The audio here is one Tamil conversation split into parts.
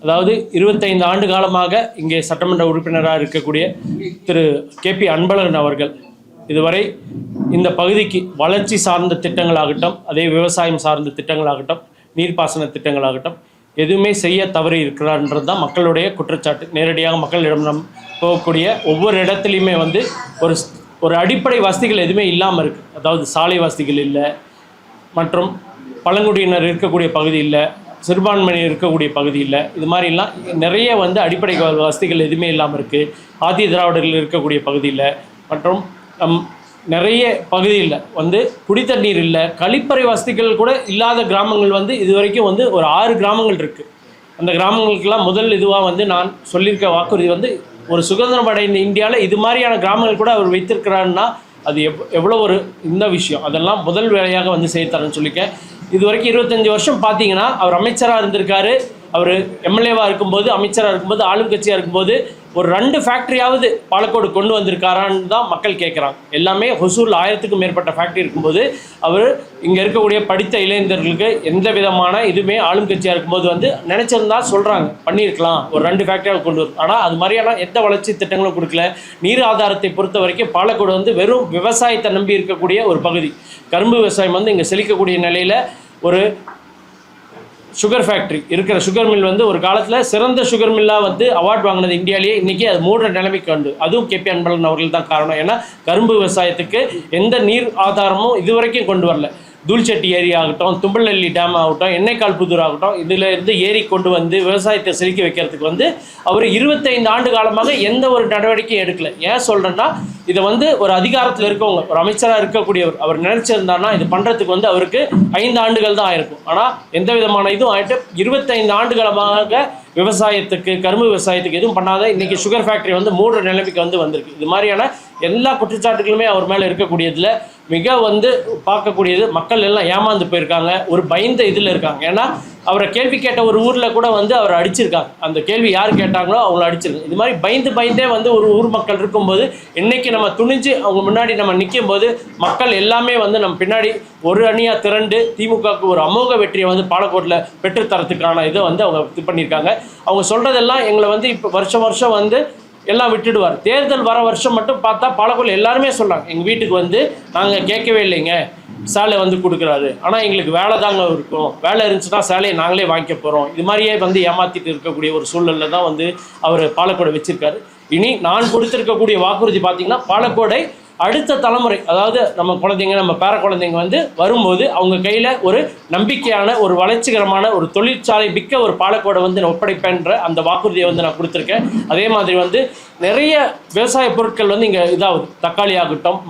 அதாவது 25 ஆண்டு காலமாக இங்கே சட்டமன்ற உறுப்பினராக இருக்கக்கூடிய திரு KP அன்பழகன் அவர்கள் இதுவரை இந்த பகுதிக்கு வளர்ச்சி சார்ந்த திட்டங்களாகட்டும், அதே விவசாயம் சார்ந்த திட்டங்களாகட்டும், நீர்ப்பாசன திட்டங்களாகட்டும் எதுவுமே செய்ய தவறி இருக்கிறார்ன்றது தான் மக்களுடைய குற்றச்சாட்டு. நேரடியாக மக்களிடம் நம் போகக்கூடிய ஒவ்வொரு இடத்துலையுமே வந்து ஒரு அடிப்படை வசதிகள் எதுவுமே இல்லாமல் இருக்குது. அதாவது சாலை வசதிகள் இல்லை, மற்றும் பழங்குடியினர் இருக்கக்கூடிய பகுதி இல்லை, சிறுபான்மையினர் இருக்கக்கூடிய பகுதி இல்லை, இது மாதிரிலாம் நிறைய வந்து அடிப்படை வசதிகள் எதுவுமே இல்லாமல் இருக்குது. ஆதி திராவிடர்கள் இருக்கக்கூடிய பகுதியில் மற்றும் நிறைய பகுதியில் வந்து குடித்தண்ணீர் இல்லை, கழிப்பறை வசதிகள் கூட இல்லாத கிராமங்கள் வந்து இது வரைக்கும் வந்து ஒரு 6 கிராமங்கள் இருக்குது. அந்த கிராமங்களுக்கெல்லாம் முதல் இதுவாக வந்து நான் சொல்லியிருக்க வாக்குறுதி வந்து ஒரு சுதந்திரம் அடைந்த இந்தியாவில் இது மாதிரியான கிராமங்கள் கூட அவர் வைத்திருக்கிறாருன்னா அது எவ்வளோ ஒரு இந்த விஷயம். அதெல்லாம் முதல் வேலையாக வந்து செய்யத்தரேன்னு சொல்லிக்க. இது வரைக்கும் 25 வருஷம் பார்த்தீங்கன்னா அவர் அமைச்சராக இருந்திருக்காரு. அவர் எம்எல்ஏவாக இருக்கும்போது, அமைச்சராக இருக்கும்போது, ஆளும் கட்சியாக இருக்கும்போது ஒரு 2 ஃபேக்ட்ரியாவது பாலக்கோடு கொண்டு வந்திருக்காரான்னு தான் மக்கள் கேட்குறாங்க. எல்லாமே ஹொசூரில் 1000க்கும் மேற்பட்ட ஃபேக்ட்ரி இருக்கும்போது அவர் இங்கே இருக்கக்கூடிய படித்த இளைஞர்களுக்கு எந்த விதமான இதுவுமே ஆளும் கட்சியாக இருக்கும்போது வந்து நினச்சிருந்தா சொல்கிறாங்க பண்ணியிருக்கலாம், ஒரு 2 ஃபேக்ட்ரியாக கொண்டு வரும். ஆனால் அது மாதிரியான எந்த வளர்ச்சி திட்டங்களும் கொடுக்கல. நீர் ஆதாரத்தை பொறுத்த வரைக்கும் பாலக்கோடு வந்து வெறும் விவசாயத்தை நம்பி இருக்கக்கூடிய ஒரு பகுதி. கரும்பு விவசாயம் வந்து இங்கே செழிக்கக்கூடிய நிலையில் ஒரு சுகர் ஃபேக்ட்ரி இருக்கிற சுகர் மில் வந்து ஒரு காலத்தில் சிறந்த சுகர் மில்லாக வந்து அவார்ட் வாங்கினது இந்தியாவிலேயே. இன்றைக்கி அது மூடுற நிலைமைக்கு வந்து அதுவும் KP அன்பழகன் அவர்கள் தான் காரணம். ஏன்னா கரும்பு விவசாயத்துக்கு எந்த நீர் ஆதாரமும் இதுவரைக்கும் கொண்டு வரல. தூள்செட்டி ஏரி ஆகட்டும், தும்பல்நெல்லி டேம் ஆகட்டும், எண்ணெய்க்கால் புதூர் ஆகட்டும், இதில் இருந்து ஏரி கொண்டு வந்து விவசாயத்தை செழிக்க வைக்கிறதுக்கு வந்து அவர் 25 ஆண்டு காலமாக எந்த ஒரு நடவடிக்கையும் எடுக்கலை. ஏன் சொல்கிறேன்னா இதை வந்து ஒரு அதிகாரத்தில் இருக்கவங்க, ஒரு அமைச்சராக இருக்கக்கூடியவர் அவர் நினச்சிருந்தாருன்னா இது பண்ணுறதுக்கு வந்து அவருக்கு 5 ஆண்டுகள் தான் ஆயிருக்கும். ஆனால் எந்த விதமான இதுவும் ஆகிட்டு 25 ஆண்டு காலமாக விவசாயத்துக்கு, கரும்பு விவசாயத்துக்கு எதுவும் பண்ணாத இன்றைக்கி சுகர் ஃபேக்ட்ரி வந்து மூடுற நிலைமைக்கு வந்து வந்திருக்கு. இது மாதிரியான எல்லா குற்றச்சாட்டுகளுமே அவர் மேலே இருக்கக்கூடியதில் மிக வந்து பார்க்கக்கூடியது மக்கள் எல்லாம் ஏமாந்து போயிருக்காங்க, ஒரு பயந்த இதில் இருக்காங்க. ஏன்னா அவரை கேள்வி கேட்ட ஒரு ஊரில் கூட வந்து அவரை அடிச்சிருக்காங்க. அந்த கேள்வி யார் கேட்டாங்களோ அவங்கள அடிச்சிருக்காங்க. இது மாதிரி பயந்தே வந்து ஒரு ஊர் மக்கள் இருக்கும்போது இன்றைக்கி நம்ம துணிஞ்சு அவங்க முன்னாடி நம்ம நிற்கும் போது மக்கள் எல்லாமே வந்து நம்ம பின்னாடி ஒரு அணியாக திரண்டு திமுகவுக்கு ஒரு அமோக வெற்றியை வந்து பாலக்கோட்டில் பெற்றுத்தரத்துக்கான இதை வந்து அவங்க இது பண்ணியிருக்காங்க. அவங்க சொல்கிறதெல்லாம் எங்களை வந்து இப்போ வருஷம் வந்து எல்லாம் விட்டுடுவார். தேர்தல் வர வருஷம் மட்டும் பார்த்தா பாலக்கோட்டில் எல்லாருமே சொல்கிறாங்க எங்கள் வீட்டுக்கு வந்து நாங்கள் கேட்கவே இல்லைங்க, சேலை வந்து கொடுக்குறாரு, ஆனால் எங்களுக்கு வேலை தாங்க இருக்கும், வேலை இருந்துச்சுன்னா சேலையை நாங்களே வாங்கிக்க போகிறோம். இது மாதிரியே வந்து ஏமாற்றிட்டு இருக்கக்கூடிய ஒரு சூழலில் தான் வந்து அவர் பாலக்கோடை வச்சுருக்காரு. இனி நான் கொடுத்துருக்கக்கூடிய வாக்குறுதி பார்த்திங்கன்னா பாலக்கோடை அடுத்த தலைமுறை, அதாவது நம்ம குழந்தைங்க, நம்ம பேர குழந்தைங்க வந்து வரும்போது அவங்க கையில் ஒரு நம்பிக்கையான, ஒரு வளர்ச்சிகரமான, ஒரு தொழிற்சாலை மிக்க ஒரு பாலக்கோடை வந்து நான் ஒப்படைப்பேன்ற அந்த வாக்குறுதியை வந்து நான் கொடுத்துருக்கேன். அதே மாதிரி வந்து நிறைய விவசாய பொருட்கள் வந்து இங்கே இதாகுது. தக்காளி ஆகட்டும்,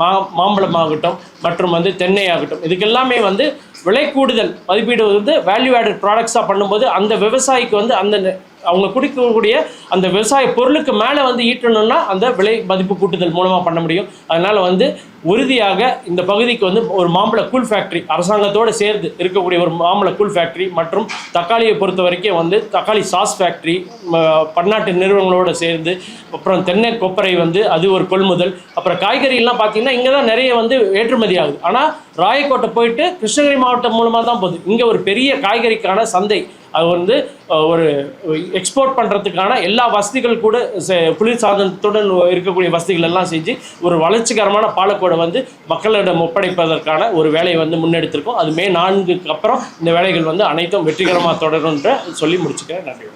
மாம்பழம் ஆகட்டும், மற்றும் வந்து தென்னை ஆகட்டும், இதுக்கு எல்லாமே வந்து விலை கூடுதல் மதிப்பீடு வந்து வேல்யூ ஆடட் ப்ராடக்ட்ஸாக பண்ணும்போது அந்த விவசாயிக்கு வந்து அந்த அவங்க குடிக்கக்கூடிய அந்த விவசாய பொருளுக்கு மேலே வந்து ஈட்டணும்னா அந்த விலை மதிப்பு கூட்டுதல் மூலமாக பண்ண முடியும். அதனால் வந்து உறுதியாக இந்த பகுதிக்கு வந்து ஒரு மாம்பழ கூழ் ஃபேக்ட்ரி அரசாங்கத்தோடு சேர்ந்து இருக்கக்கூடிய ஒரு மாம்பழ கூழ் ஃபேக்ட்ரி, மற்றும் தக்காளியை பொறுத்த வரைக்கும் வந்து தக்காளி சாஸ் ஃபேக்ட்ரி பன்னாட்டு நிறுவனங்களோடு சேர்ந்து, அப்புறம் தென்னை கொப்பரை வந்து அது ஒரு கொள்முதல், அப்புறம் காய்கறிலாம் பார்த்திங்கன்னா இங்கே தான் நிறைய வந்து ஏற்றுமதி ஆகுது. ஆனால் ராயக்கோட்டை போயிட்டு கிருஷ்ணகிரி மாவட்டம் மூலமாக தான் போகுது. இங்கே ஒரு பெரிய காய்கறிக்கான சந்தை, அது வந்து ஒரு எக்ஸ்போர்ட் பண்ணுறதுக்கான எல்லா வசதிகள் கூட குளிர் சாதனத்துடன் இருக்கக்கூடிய வசதிகள் எல்லாம் செஞ்சு ஒரு வளர்ச்சிகரமான பாலக்கோடை வந்து மக்களிடம் ஒப்படைப்பதற்கான ஒரு வேலையை வந்து முன்னெடுத்திருக்கோம். அது மே 4க்கு அப்புறம் இந்த வேலைகள் வந்து அனைத்தும் வெற்றிகரமாக தொடரும்ன்ற சொல்லி முடிச்சுக்கிறேன். நன்றி.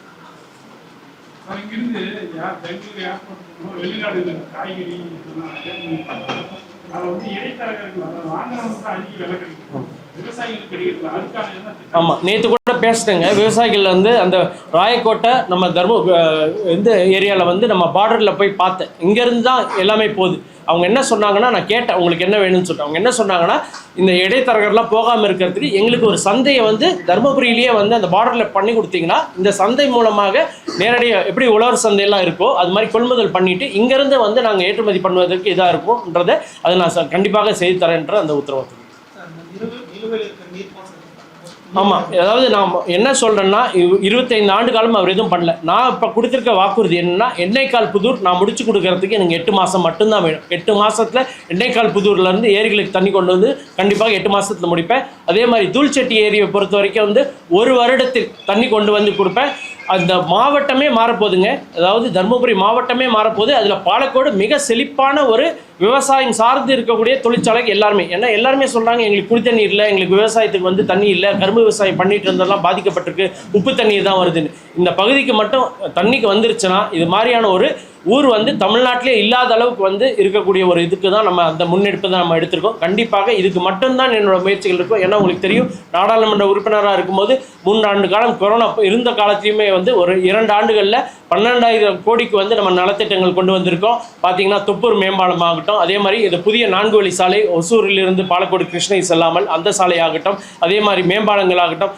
ஆமாம், நேற்று கூட பேசிட்டேங்க. விவசாயிகள் வந்து அந்த ராயக்கோட்டை நம்ம இந்த ஏரியாவில் வந்து நம்ம பார்டரில் போய் பார்த்தேன். இங்கேருந்து தான் எல்லாமே போகுது. அவங்க என்ன சொன்னாங்கன்னா, நான் கேட்டேன் உங்களுக்கு என்ன வேணும்னு சொல்லிட்டு. அவங்க என்ன சொன்னாங்கன்னா, இந்த இடைத்தரகர்லாம் போகாமல் இருக்கிறதுக்கு எங்களுக்கு ஒரு சந்தையை வந்து தருமபுரியிலேயே வந்து அந்த பார்டரில் பண்ணி கொடுத்தீங்கன்னா இந்த சந்தை மூலமாக நேரடியாக எப்படி உழவர் சந்தையெல்லாம் இருக்கோ அது மாதிரி கொள்முதல் பண்ணிவிட்டு இங்கேருந்து வந்து நாங்கள் ஏற்றுமதி பண்ணுவதற்கு இதாக இருக்கும்ன்றதை அதை நான் கண்டிப்பாக செய்து தரேன்ற அந்த உத்தரவாதம். ஆமாம், அதாவது நான் என்ன சொல்கிறேன்னா 25 ஆண்டு காலம் அவர் எதுவும் பண்ணல. நான் இப்போ கொடுத்துருக்க வாக்குறுதி என்னென்னா, எண்ணெய்க்கால் புதூர் நான் முடிச்சு கொடுக்கறதுக்கு எனக்கு 8 மாதம் மட்டும்தான் வேணும். 8 மாதத்தில் எண்ணெய்க்கால் புதூர்லேருந்து ஏரிகளுக்கு தண்ணி கொண்டு வந்து கண்டிப்பாக 8 மாதத்தில் முடிப்பேன். அதே மாதிரி தூள்செட்டி ஏரியை பொறுத்த வரைக்கும் வந்து 1 வருடத்தில் தண்ணி கொண்டு வந்து கொடுப்பேன். அந்த மாவட்டமே மாறப்போகுதுங்க. அதாவது தருமபுரி மாவட்டமே மாறப்போகுது. அதில் பாலக்கோடு மிக செழிப்பான ஒரு விவசாயம் சார்ந்து இருக்கக்கூடிய தொழிற்சாலைக்கு எல்லாருமே, ஏன்னா எல்லாருமே சொல்கிறாங்க எங்களுக்கு குடி தண்ணி இல்லை, எங்களுக்கு விவசாயத்துக்கு வந்து தண்ணி இல்லை, கரும்பு விவசாயம் பண்ணிட்டு இருந்ததெல்லாம் பாதிக்கப்பட்டிருக்கு, உப்பு தண்ணீர் தான் வருதுன்னு. இந்த பகுதிக்கு மட்டும் தண்ணிக்கு வந்துருச்சுன்னா இது மாதிரியான ஒரு ஊர் வந்து தமிழ்நாட்டிலே இல்லாத அளவுக்கு வந்து இருக்கக்கூடிய ஒரு இதுக்கு தான் நம்ம அந்த முன்னெடுப்பு தான் நம்ம எடுத்திருக்கோம். கண்டிப்பாக இதுக்கு மட்டும்தான் என்னோட முயற்சிகள் இருக்கும். ஏன்னா உங்களுக்கு தெரியும், நாடாளுமன்ற உறுப்பினராக இருக்கும்போது 3 ஆண்டு காலம் கொரோனா இருந்த காலத்தையுமே வந்து ஒரு 2 ஆண்டுகளில் 12,000 கோடிக்கு வந்து நம்ம நலத்திட்டங்கள் கொண்டு வந்திருக்கோம். பார்த்தீங்கன்னா தொப்பூர் மேம்பாலம் ஆகட்டும், அதே மாதிரி இது புதிய 4 வழி சாலை ஒசூரிலிருந்து பாலக்கோடு கிருஷ்ணகிரி செல்லாமல் அந்த சாலை ஆகட்டும், அதே மாதிரி மேம்பாலங்கள் ஆகட்டும்,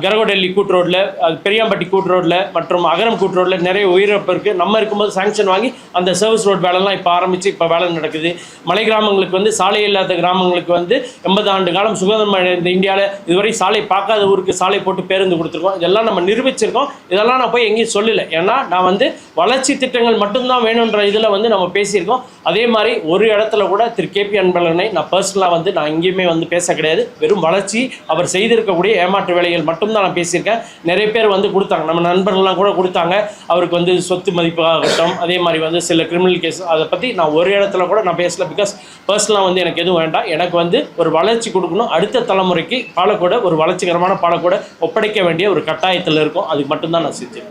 கரகோடெல்லி கூட்டு ரோட்டில், பெரியாம்பட்டி கூட்டு ரோட்டில் மற்றும் அகரம் கூட்டு ரோட்டில் நிறைய உயிரிழப்பு இருக்குது. நம்ம இருக்கும்போது சாங்ஷன் வாங்கி அந்த சர்வீஸ் ரோட் வேலைலாம் இப்போ ஆரம்பித்து இப்போ வேலை நடக்குது. மலை கிராமங்களுக்கு வந்து சாலை இல்லாத கிராமங்களுக்கு வந்து 80 ஆண்டு காலம் சுதந்திரம் அடைந்த இந்தியாவில் இதுவரை சாலை பார்க்காத ஊருக்கு சாலை போட்டு பேருந்து கொடுத்துருக்கோம். இதெல்லாம் நம்ம நிரூபிச்சிருக்கோம். இதெல்லாம் நான் போய் எங்கேயும் சொல்லலை. ஏன்னா நான் வந்து வளர்ச்சி திட்டங்கள் மட்டும்தான் வேணுன்ற இதில் வந்து நம்ம பேசியிருக்கோம். அதே மாதிரி ஒரு இடத்துல கூட திரு கேபி அன்பழகனை நான் பர்சனலாக வந்து நான் எங்கேயுமே வந்து பேச கிடையாது. வெறும் வளர்ச்சி, அவர் செய்திருக்கக்கூடிய ஏமாற்று வேலைகள் மட்டும்தான் நான் பேசியிருக்கேன். நிறைய பேர் வந்து கொடுத்தாங்க, நம்ம நண்பர்கள்லாம் கூட கொடுத்தாங்க. அவருக்கு வந்து சொத்து மதிப்பு ஆகட்டும், அதே மாதிரி வந்து சில கிரிமினல் கேஸ், அதை பற்றி நான் ஒரு இடத்துல கூட நான் பேசல. பிகாஸ் பர்சனலாக வந்து எனக்கு எதுவும் வேண்டாம். எனக்கு வந்து ஒரு வளர்ச்சி கொடுக்கணும், அடுத்த தலைமுறைக்கு பாலக்கோடு ஒரு வளர்ச்சிகரமான பாலக்கோடு ஒப்படைக்க வேண்டிய ஒரு கட்டாயத்தில் இருக்கும். அதுக்கு மட்டும்தான் நான் செஞ்சேன்.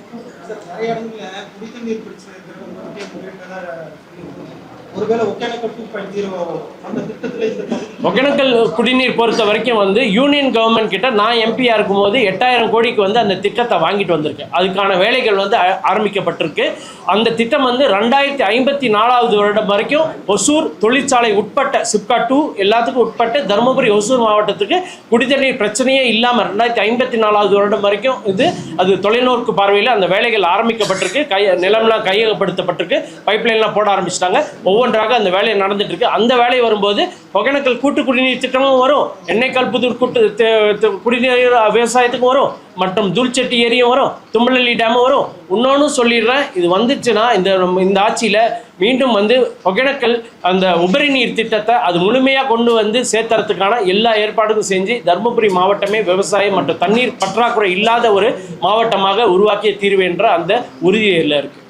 ஒகேனக்கல் குடிநீர் பொறுத்த வரைக்கும் வந்து யூனியன் கவர்மெண்ட் கிட்ட நான் எம்பியாக இருக்கும்போது 8000 கோடிக்கு வந்து அந்த திட்டத்தை வாங்கிட்டு வந்திருக்கேன். அதுக்கான வேலைகள் வந்து ஆரம்பிக்கப்பட்டிருக்கு. அந்த திட்டம் வந்து 2054 வருடம் வரைக்கும் ஒசூர் தொழிற்சாலை உட்பட்ட சிப்கா 2 எல்லாத்துக்கும் உட்பட்டு தருமபுரி ஒசூர் மாவட்டத்துக்கு குடிதண்ணீர் பிரச்சனையே இல்லாமல் 2054 வருடம் வரைக்கும் அது தொலைநோக்கு பார்வையில் அந்த வேலைகள் ஆரம்பிக்கப்பட்டிருக்கு. நிலம்லாம் கையகப்படுத்தப்பட்டிருக்கு. பைப்லைன்லாம் போட ஆரம்பிச்சிட்டாங்க. ஒவ்வொன்றாக அந்த வேலை நடந்துட்டு இருக்கு. அந்த வேலை வரும்போது ஒகேனக்கல் கூட்டு குடிநீர் திட்டமும் வரும், எண்ணெய்க்கால் புதூர் கூட்டு குடிநீர் விவசாயத்துக்கும் வரும், மற்றும் தூள்செட்டி ஏரியும் வரும், தும்பலள்ளி டேமும் வரும். இன்னொன்னு சொல்லிடுறேன், இது வந்துச்சுன்னா இந்த ஆட்சியில் மீண்டும் வந்து ஒகேனக்கல் அந்த உபரி நீர் திட்டத்தை அது முழுமையாக கொண்டு வந்து சேர்த்துறதுக்கான எல்லா ஏற்பாடுகளும் செஞ்சு தருமபுரி மாவட்டமே விவசாயம் மற்றும் தண்ணீர் பற்றாக்குறை இல்லாத ஒரு மாவட்டமாக உருவாக்கிய தீர்வு என்ற அந்த உறுதியில் இருக்கு.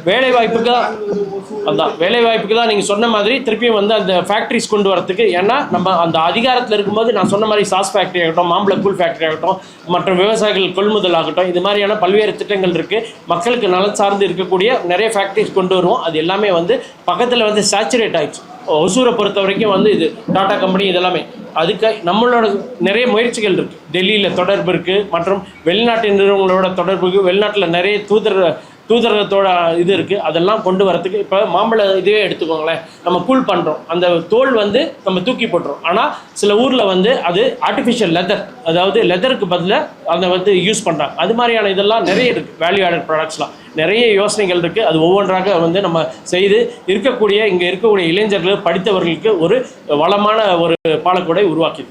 வேலைவாய்ப்புக்கு தான் நீங்கள் சொன்ன மாதிரி திருப்பியும் வந்து அந்த ஃபேக்ட்ரிஸ் கொண்டு வரத்துக்கு. ஏன்னா நம்ம அந்த அதிகாரத்தில் இருக்கும்போது நான் சொன்ன மாதிரி சாஸ் ஃபேக்ட்ரி ஆகட்டும், மாம்பழக்கூழ் ஃபேக்ட்ரி ஆகட்டும், மற்றும் விவசாயிகள் கொள்முதல் ஆகட்டும், இது மாதிரியான பல்வேறு திட்டங்கள் இருக்குது. மக்களுக்கு நலன் சார்ந்து இருக்கக்கூடிய நிறைய ஃபேக்ட்ரிஸ் கொண்டு வருவோம். அது எல்லாமே வந்து பக்கத்தில் வந்து சேச்சுரேட் ஆகிடுச்சு. ஒசூரை பொறுத்த வரைக்கும் வந்து இது டாடா கம்பெனி இதெல்லாமே அதுக்கு நம்மளோட நிறைய முயற்சிகள் இருக்குது. டெல்லியில் தொடர்பு இருக்குது, மற்றும் வெளிநாட்டு நிறுவனங்களோட தொடர்பு இருக்குது. வெளிநாட்டில் நிறைய தூதரகத்தோட இது இருக்குது. அதெல்லாம் கொண்டு வரத்துக்கு இப்போ மாம்பழ இதுவே எடுத்துக்கோங்களேன், நம்ம கூல் பண்ணுறோம், அந்த தோல் வந்து நம்ம தூக்கி போட்டுறோம். ஆனால் சில ஊரில் வந்து அது ஆர்டிஃபிஷியல் லெதர், அதாவது லெதருக்கு பதிலாக அதை வந்து யூஸ் பண்ணுறாங்க. அது மாதிரியான இதெல்லாம் நிறைய இருக்குது. வேல்யூ ஆடட் ப்ராடக்ட்ஸ்லாம் நிறைய யோசனைகள் இருக்குது. அது ஒவ்வொன்றாக வந்து நம்ம செய்து இங்கே இருக்கக்கூடிய இளைஞர்கள் படித்தவர்களுக்கு ஒரு வளமான ஒரு பாலக்கோடை உருவாக்கி